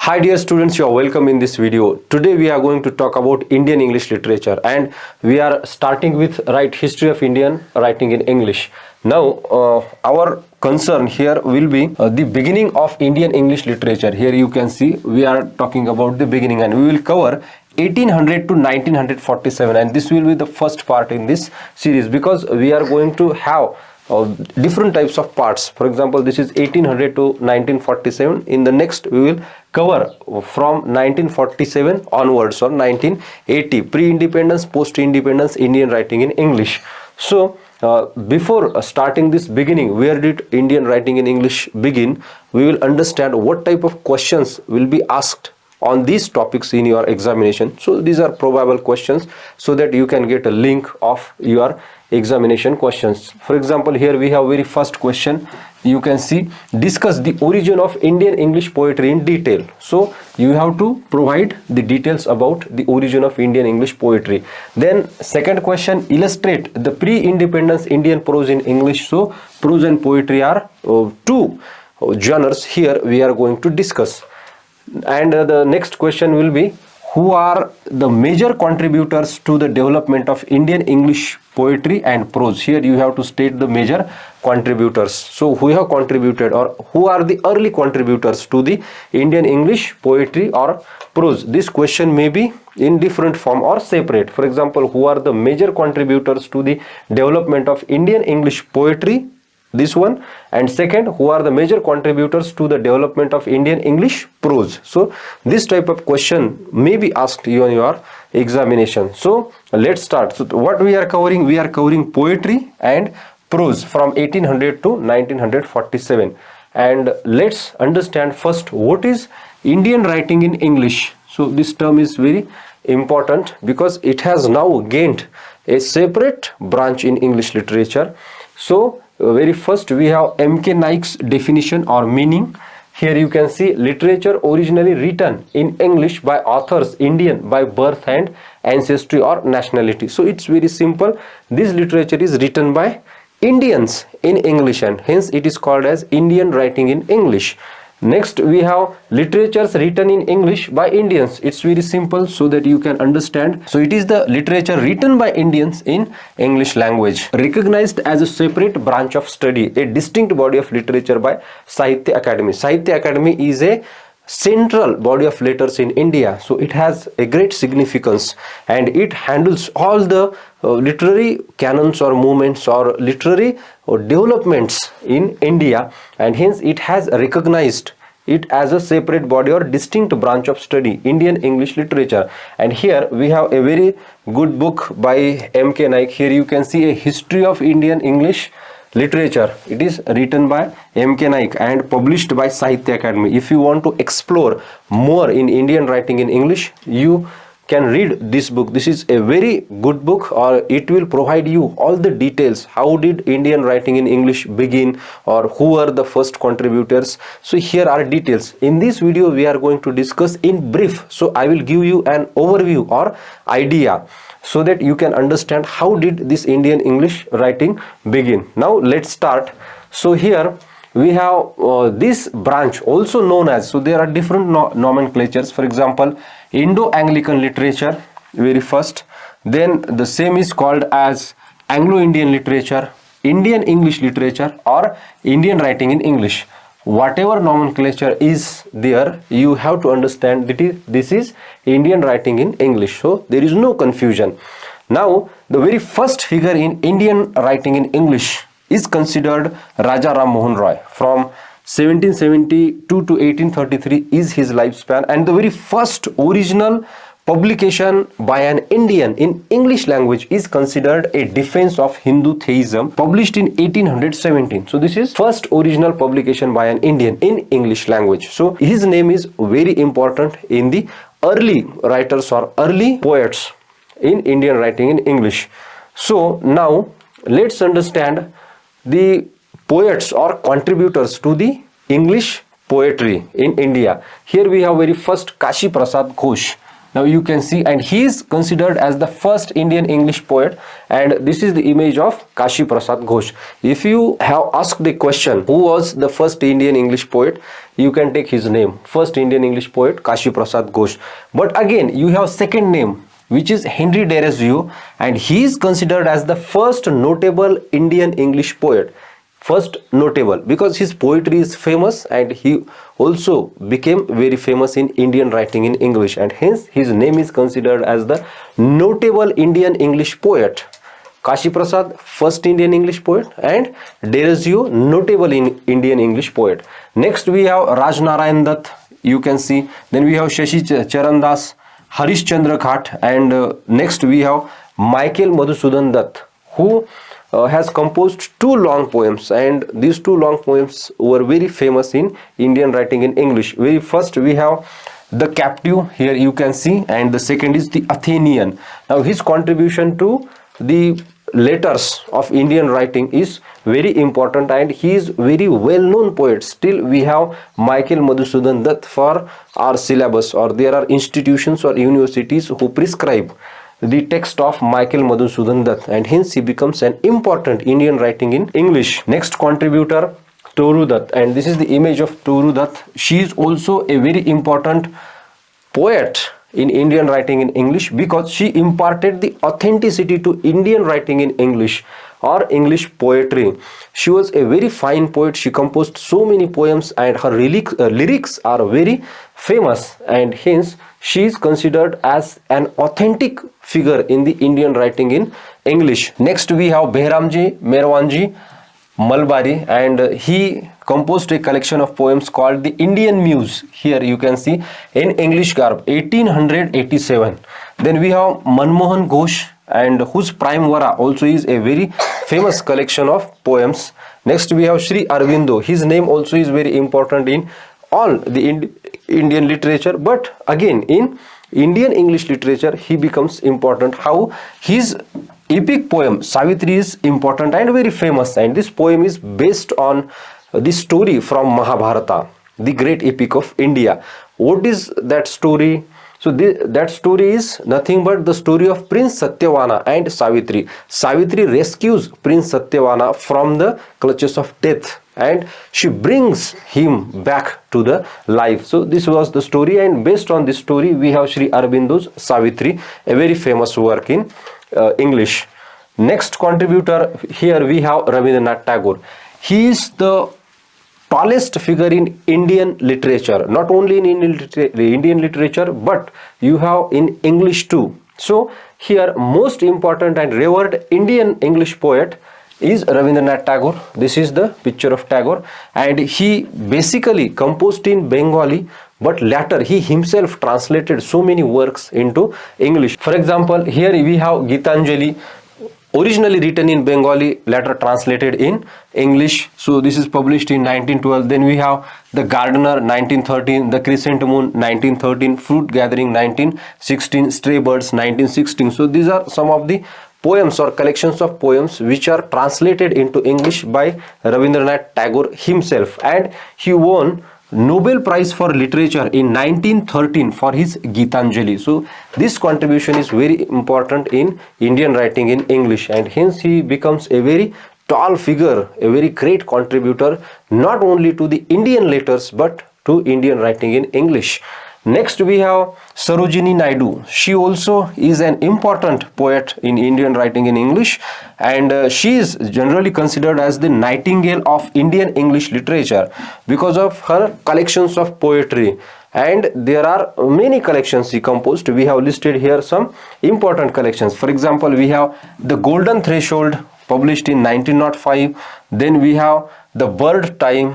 Hi dear students, you are welcome in this video. Today we are going to talk about Indian English literature and we are starting with history of Indian writing in English. Now our concern here will be the beginning of Indian English literature. Here you can see we are talking about the beginning and we will cover 1800 to 1947 and this will be the first part in this series because we are going to have different types of parts. For example, this is 1800 to 1947. In the next we will cover from 1947 onwards or 1980, pre-independence, post-independence Indian writing in English. So before starting this beginning, where did Indian writing in English begin, we will understand what type of questions will be asked on these topics in your examination. So these are probable questions so that you can get a link of your examination questions. For example, here we have very first question. You can see, discuss the origin of Indian English poetry in detail. So you have to provide the details about the origin of Indian English poetry. Then second question, illustrate the pre-independence Indian prose in English. So prose and poetry are two genres here we are going to discuss. And the next question will be, who are the major contributors to the development of Indian English poetry and prose? Here you have to state the major contributors. So who have contributed or who are the early contributors to the Indian English poetry or prose? This question may be in different form or separate. For example, who are the major contributors to the development of Indian English poetry? This one. And second, who are the major contributors to the development of Indian English prose? So this type of question may be asked you on your examination. So let's start. So what we are covering? We are covering poetry and prose from 1800 to 1947. And let's understand first what is Indian writing in English. So this term is very important because it has now gained a separate branch in English literature. So very first we have M.K. Naik's definition or meaning. Here you can see, literature originally written in English by authors Indian by birth and ancestry or nationality. So it's very simple. This literature is written by Indians in English and hence it is called as Indian writing in English. Next we have literatures written in English by Indians. It's very simple so that you can understand. So it is the literature written by Indians in English language, recognized as a separate branch of study, a distinct body of literature by Sahitya Academy. Sahitya Academy is a central body of letters in India. So it has a great significance and it handles all the literary canons or movements or literary developments in India, and hence it has recognized it as a separate body or distinct branch of study, Indian English literature. And here we have a very good book by M.K. Naik. Here you can see a history of Indian English literature. It is written by M.K. Naik and published by Sahitya Academy. If you want to explore more in Indian writing in English, you can read this book. This is a very good book, or it will provide you all the details. How did Indian writing in English begin, or who are the first contributors? So here are details. In this video we are going to discuss in brief. So I will give you an overview or idea so that you can understand how did this Indian English writing begin. Now let's start. So here we have this branch also known as, so there are different nomenclatures. For example, Indo-Anglican literature, very first. Then the same is called as Anglo-Indian literature, Indian English literature, or Indian writing in English. Whatever nomenclature is there, you have to understand that this is Indian writing in English. So there is no confusion. Now the very first figure in Indian writing in English is considered Raja Ram Mohan Roy. From 1772 to 1833 is his lifespan, and the very first original publication by an Indian in English language is considered a defense of Hindu theism, published in 1817. So this is first original publication by an Indian in English language. So his name is very important in the early writers or early poets in Indian writing in English. So now let's understand the poets or contributors to the English poetry in India. Here we have very first Kashi Prasad Ghosh. Now you can see, and he is considered as the first Indian English poet, and this is the image of Kashi Prasad Ghosh. If you have asked the question, who was the first Indian English poet, you can take his name, first Indian English poet Kashi Prasad Ghosh. But again you have second name, which is Henry Deresvaux, and he is considered as the first notable Indian English poet. First notable because his poetry is famous, and he also became very famous in Indian writing in English, and hence his name is considered as the notable Indian English poet. Kashi Prasad, first Indian English poet, and Deresvaux, notable Indian English poet. Next we have Raj Narayan Dutt, you can see. Then we have Shashi Charan Das, Harish Chandra Khat, and next we have Michael Madhusudan Dutt, who has composed two long poems, and these two long poems were very famous in Indian writing in English. Very first we have The Captive, here you can see, and the second is The Athenian. Now his contribution to the letters of Indian writing is very important, and he is very well known poet. Still we have Michael Madhusudan Dutt for our syllabus, or there are institutions or universities who prescribe the text of Michael Madhusudan Dutt, and hence he becomes an important Indian writing in English. Next contributor, Toru Dutt, and this is the image of Toru Dutt. She is also a very important poet in Indian writing in English, because she imparted the authenticity to Indian writing in English or English poetry. She was a very fine poet. She composed so many poems, and her lyrics are very famous, and hence she is considered as an authentic figure in the Indian writing in English. Next we have Behramji Merwanji Malbari, and he composed a collection of poems called the Indian Muse. Here you can see in English garb, 1887. Then we have Manmohan Ghosh, and whose Prime Vara also is a very famous collection of poems. Next we have Sri Aurobindo. His name also is very important in all the Indian literature, but again in Indian English literature he becomes important. How? His epic poem Savitri is important and very famous, and this poem is based on the story from Mahabharata, the great epic of India. What is that story? So that story is nothing but the story of Prince Satyavana and Savitri. Savitri rescues Prince Satyavana from the clutches of death, and she brings him back to the life. So this was the story, and based on this story we have Sri Aurobindo's Savitri, a very famous work in English. Next contributor, here we have Rabindranath Tagore. He is the tallest figure in Indian literature, not only in Indian literature, but you have in English too. So here most important and revered Indian English poet is Rabindranath Tagore. This is the picture of Tagore, and he basically composed in Bengali, but later he himself translated so many works into English. For example, here we have Gitanjali, originally written in Bengali, later translated in English. So this is published in 1912. Then we have The Gardener 1913, The Crescent Moon 1913, Fruit Gathering 1916, Stray Birds 1916. So these are some of the poems or collections of poems which are translated into English by Rabindranath Tagore himself, and he won Nobel Prize for Literature in 1913 for his Gitanjali. So this contribution is very important in Indian writing in English, and hence he becomes a very tall figure, a very great contributor not only to the Indian letters but to Indian writing in English. Next we have Sarojini Naidu. She also is an important poet in Indian writing in English, and she is generally considered as the nightingale of Indian English literature because of her collections of poetry, and there are many collections she composed. We have listed here some important collections. For example, we have The Golden Threshold, published in 1905. Then we have The Bird Time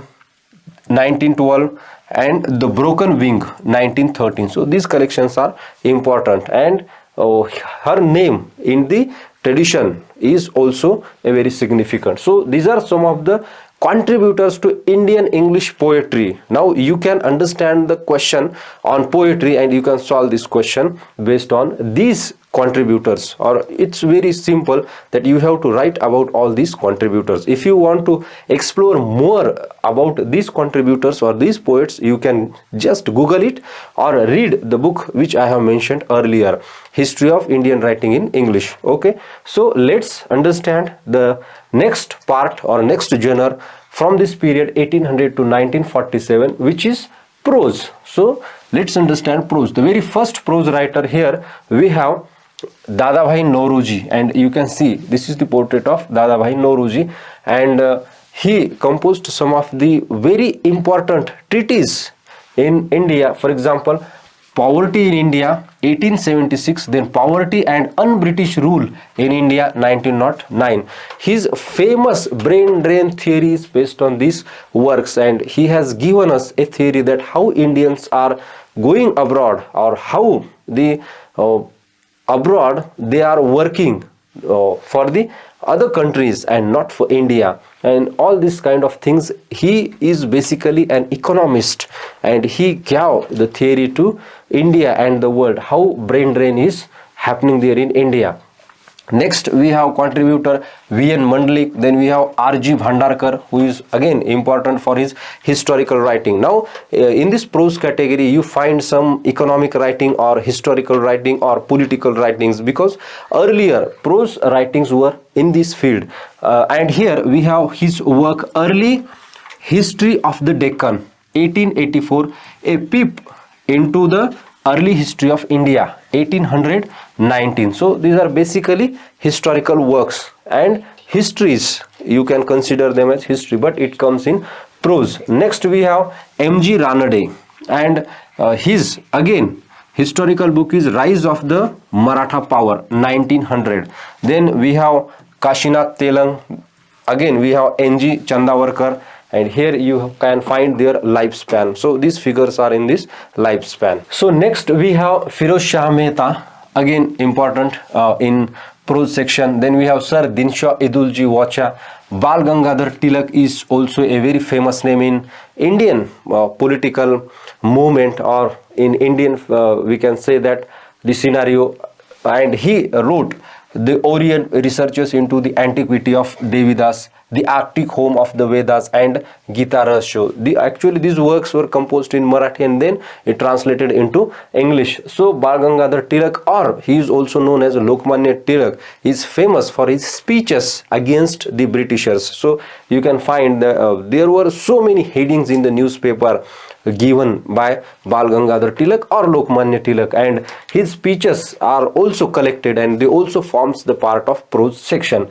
1912 and The Broken Wing 1913. So these collections are important, and her name in the tradition is also a very significant. So these are some of the contributors to Indian English poetry. Now you can understand the question on poetry, and you can solve this question based on these contributors, or it's very simple that you have to write about all these contributors. If you want to explore more about these contributors or these poets, you can just Google it or read the book which I have mentioned earlier, History of Indian Writing in English. Okay, so let's understand the next part or next genre from this period 1800 to 1947, which is prose. So let's understand prose. The very first prose writer here we have Dadabhai Nauroji, and you can see this is the portrait of Dadabhai Nauroji, and he composed some of the very important treatises in India. For example, Poverty in India 1876, then Poverty and Un-British Rule in India 1909. His famous brain drain theory is based on these works, and he has given us a theory that how Indians are going abroad, or how the abroad they are working for the other countries and not for India, and all this kind of things. He is basically an economist, and he gave the theory to India and the world, how brain drain is happening there in India. Next we have contributor V.N. Mandlik, then we have R.G. Bhandarkar, who is again important for his historical writing. Now in this prose category you find some economic writing or historical writing or political writings, because earlier prose writings were in this field, and here we have his work Early History of the Deccan 1884, a peep into the early history of India 1819. So these are basically historical works, and histories you can consider them as history, but it comes in prose. Next we have M.G. Ranade, and his again historical book is Rise of the Maratha Power 1900. Then we have Kashinath Telang, again we have N.G. Chandavarkar, and here you can find their lifespan. So these figures are in this lifespan. So next we have Firoz Shah Mehta, again important in prose section. Then we have Sir Dinshaw Idulji Wacha. Bal Gangadhar Tilak is also a very famous name in Indian political movement, or in Indian we can say that the scenario, and he wrote the Orient Researches into the Antiquity of Devidas, the Arctic Home of the Vedas, and Gita Rahasya. Actually these works were composed in Marathi and then it translated into English. So Bal Gangadhar Tilak, or he is also known as Lokmanya Tilak, is famous for his speeches against the Britishers. So you can find there were so many headings in the newspaper given by Bal Gangadhar Tilak or Lokmanya Tilak, and his speeches are also collected and they also forms the part of prose section.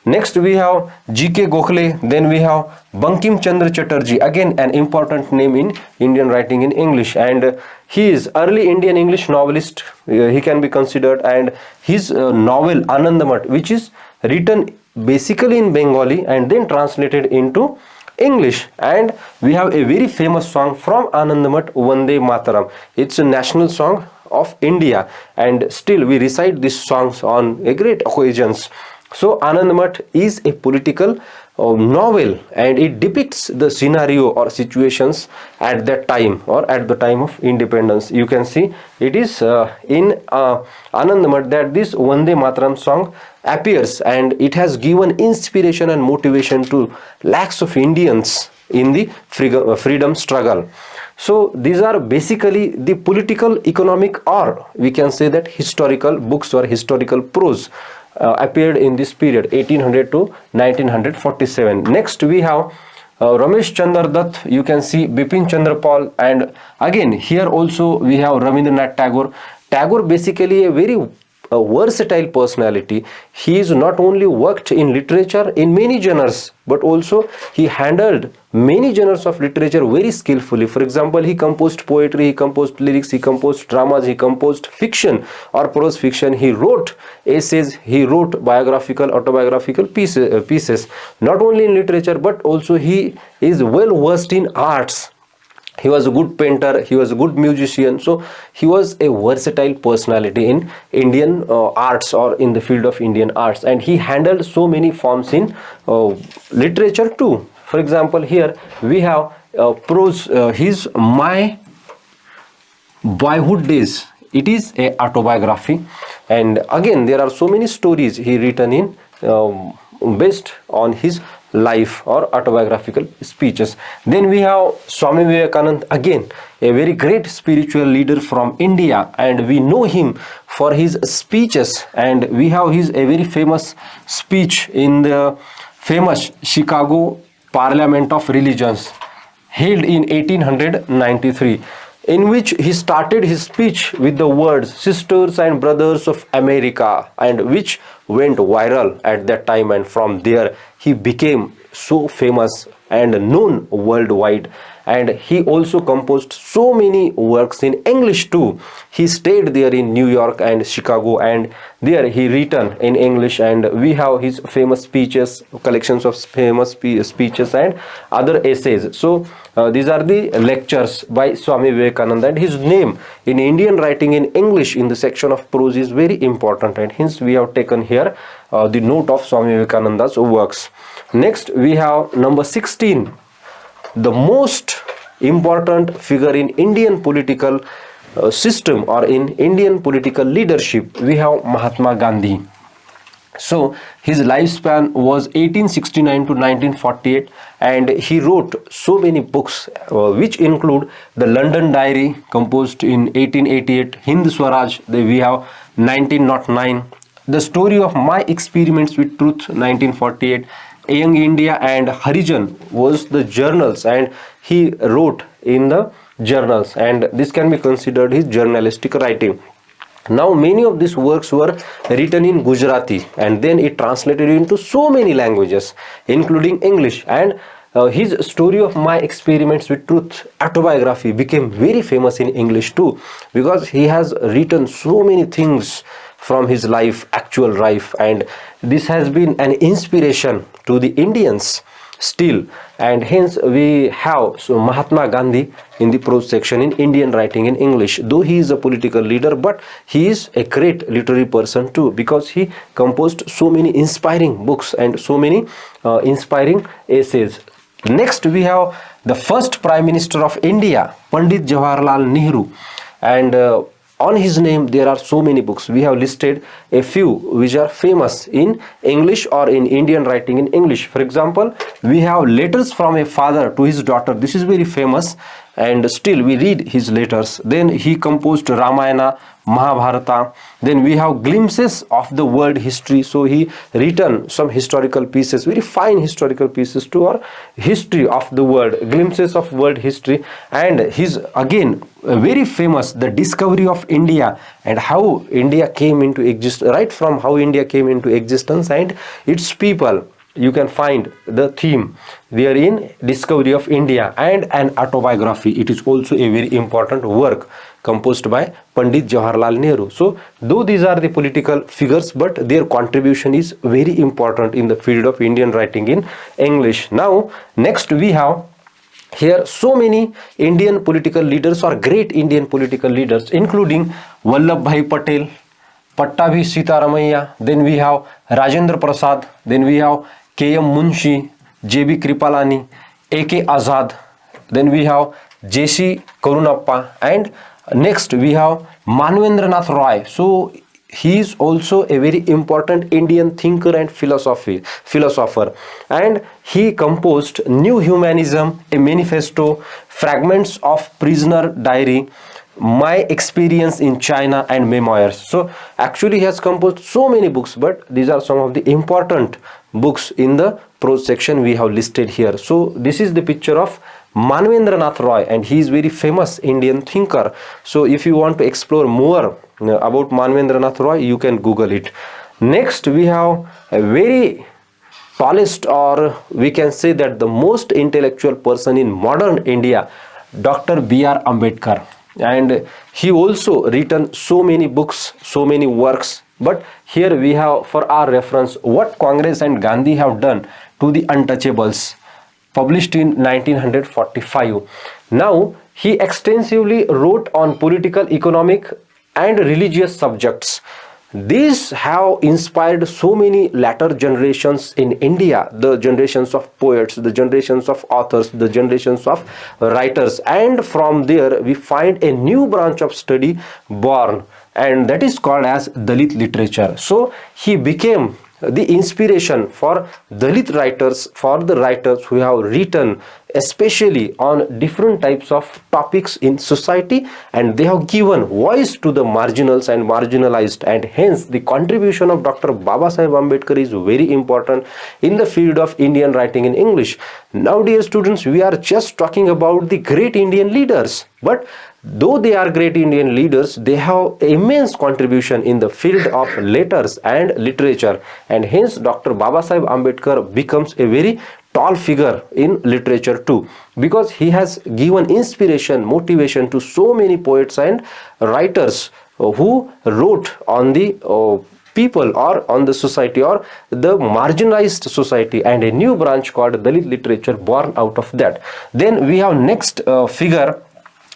Next we have G.K. Gokhale, then we have Bankim Chandra Chatterjee, again an important name in Indian writing in English, and he is early Indian English novelist, he can be considered, and his novel Anandamath, which is written basically in Bengali and then translated into English, and we have a very famous song from Anandamath, Vande Mataram. It's a national song of India, and still we recite these songs on a great occasions. So Anandamath is a political novel, and it depicts the scenario or situations at that time or at the time of independence. You can see it is in Anandamath that this Vande Mataram song appears, and it has given inspiration and motivation to lakhs of Indians in the freedom struggle. So these are basically the political, economic, or we can say that historical books or historical prose appeared in this period 1800 to 1947. Next we have Ramesh Chandra Dutt, you can see Bipin Chandra Pal, and again here also we have Rabindranath Tagore. Tagore basically a very versatile personality. He is not only worked in literature in many genres, but also he handled many genres of literature very skillfully. For example, he composed poetry, he composed lyrics, he composed dramas, he composed fiction or prose fiction, he wrote essays, he wrote biographical, autobiographical pieces. Not only in literature, but also he is well versed in arts. He was a good painter, he was a good musician, so he was a versatile personality in Indian arts or in the field of Indian arts, and he handled so many forms in literature too. For example, here we have prose, his My Boyhood Days. It is a autobiography, and again there are so many stories he written in based on his life or autobiographical speeches. Then we have Swami Vivekananda, again a very great spiritual leader from India, and we know him for his speeches, and we have his a very famous speech in the famous Chicago Parliament of Religions held in 1893, in which he started his speech with the words "Sisters and Brothers of America," and which went viral at that time, and from there he became so famous and known worldwide. And he also composed so many works in English too. He stayed there in New York and Chicago, and there he written in English, and we have his famous speeches, collections of famous speeches and other essays. So these are the lectures by Swami Vivekananda, and his name in Indian writing in English in the section of prose is very important, and hence we have taken here the note of Swami Vivekananda's works. Next we have number 16, the most important figure in Indian political system or in Indian political leadership. We have Mahatma Gandhi. So his lifespan was 1869 to 1948, and he wrote so many books which include the London Diary, composed in 1888, Hind Swaraj, we have 1909, The Story of My Experiments with Truth, 1948, Young India and Harijan was the journals, and he wrote in the journals, and this can be considered his journalistic writing. Now many of these works were written in Gujarati, and then it translated into so many languages including English, and his Story of My Experiments with Truth autobiography became very famous in English too, because he has written so many things from his life, actual life, and this has been an inspiration to the Indians still, and hence we have Mahatma Gandhi in the prose section in Indian writing in English. Though he is a political leader, but he is a great literary person too, because he composed so many inspiring books and so many inspiring essays. Next we have the first Prime Minister of India, Pandit Jawaharlal Nehru, and on his name there are so many books. We have listed a few which are famous in English or in Indian writing in English. For example, we have Letters from a Father to His Daughter. This is very famous, and still we read his letters. Then he composed Ramayana, Mahabharata. Then we have Glimpses of the World History. So he written some historical pieces, very fine historical pieces to our history of the world, Glimpses of World History. And his again very famous, The Discovery of India, and how India came into existence, right from how India came into existence and its people. You can find the theme there in Discovery of India. And an autobiography, it is also a very important work composed by Pandit Jawaharlal Nehru. So though these are the political figures, but their contribution is very important in the field of Indian writing in English. Now next we have here so many Indian political leaders or great Indian political leaders, including Vallabhbhai Patel, Pattabhi Sitaramaiah, then we have Rajendra Prasad, then we have K.M. Munshi, J.B. Kripalani, A.K. Azad, then we have J.C. Karunappa, and next we have Manvendranath Roy. So he is also a very important Indian thinker and philosopher, and he composed New Humanism, a manifesto, Fragments of Prisoner Diary, My Experience in China, and Memoirs. So actually he has composed so many books, but these are some of the important books in the prose section we have listed here. So this is the picture of Manvendranath Roy, and he is very famous Indian thinker. So if you want to explore more about Manvendranath Roy, you can Google it. Next we have a very tallest, or we can say that the most intellectual person in modern India, Dr. B.R. Ambedkar, and he also written so many books, so many works. But here we have for our reference what Congress and Gandhi have done to the untouchables, published in 1945. Now he extensively wrote on political, economic and religious subjects. These have inspired so many latter generations in India, the generations of poets, the generations of authors, the generations of writers, and from there we find a new branch of study born, and that is called as Dalit literature. So he became the inspiration for Dalit writers, for the writers who have written especially on different types of topics in society, and they have given voice to the marginals and marginalized, and hence the contribution of Dr. Babasaheb Ambedkar is very important in the field of Indian writing in English. Now, dear students, we are just talking about the great Indian leaders, but though they are great Indian leaders, they have immense contribution in the field of letters and literature, and hence Dr. Babasaheb Ambedkar becomes a very tall figure in literature too, because he has given inspiration, motivation to so many poets and writers who wrote on the people or on the society or the marginalized society, and a new branch called Dalit literature born out of that. Then we have next figure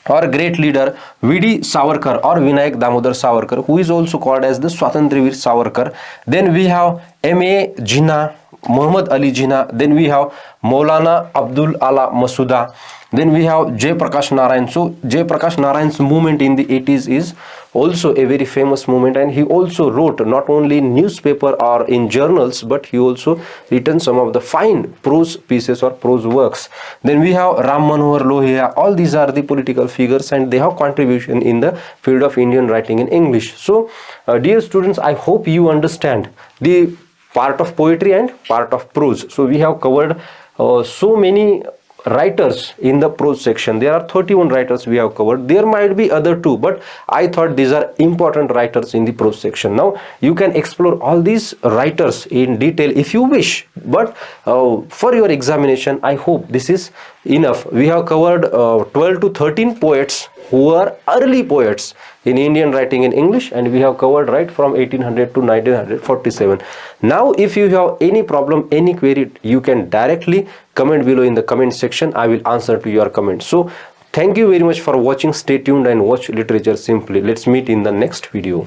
or great leader V.D. Savarkar or Vinayak Damodar Savarkar, who is also called as the Swatantrya Veer Savarkar. Then we have M.A. Jinnah, Muhammad Ali Jinnah. Then we have Maulana Abdul Ala Masuda. Then we have Jay Prakash Narayan. So Jay Prakash Narayan's movement in the 80s is also a very famous movement, and he also wrote not only in newspaper or in journals, but he also written some of the fine prose pieces or prose works. Then we have Ram Manohar Lohia. All these are the political figures, and they have contribution in the field of Indian writing in English. So dear students, I hope you understand the part of poetry and part of prose. So we have covered so many writers in the prose section. There are 31 writers we have covered. There might be other two, but I thought these are important writers in the prose section. Now you can explore all these writers in detail if you wish, but for your examination I hope this is enough. We have covered 12 to 13 poets who are early poets in Indian writing in English, and we have covered right from 1800 to 1947. Now if you have any problem, any query, you can directly comment below in the comment section. I will answer to your comment. So thank you very much for watching. Stay tuned and watch Literature Simply. Let's meet in the next video.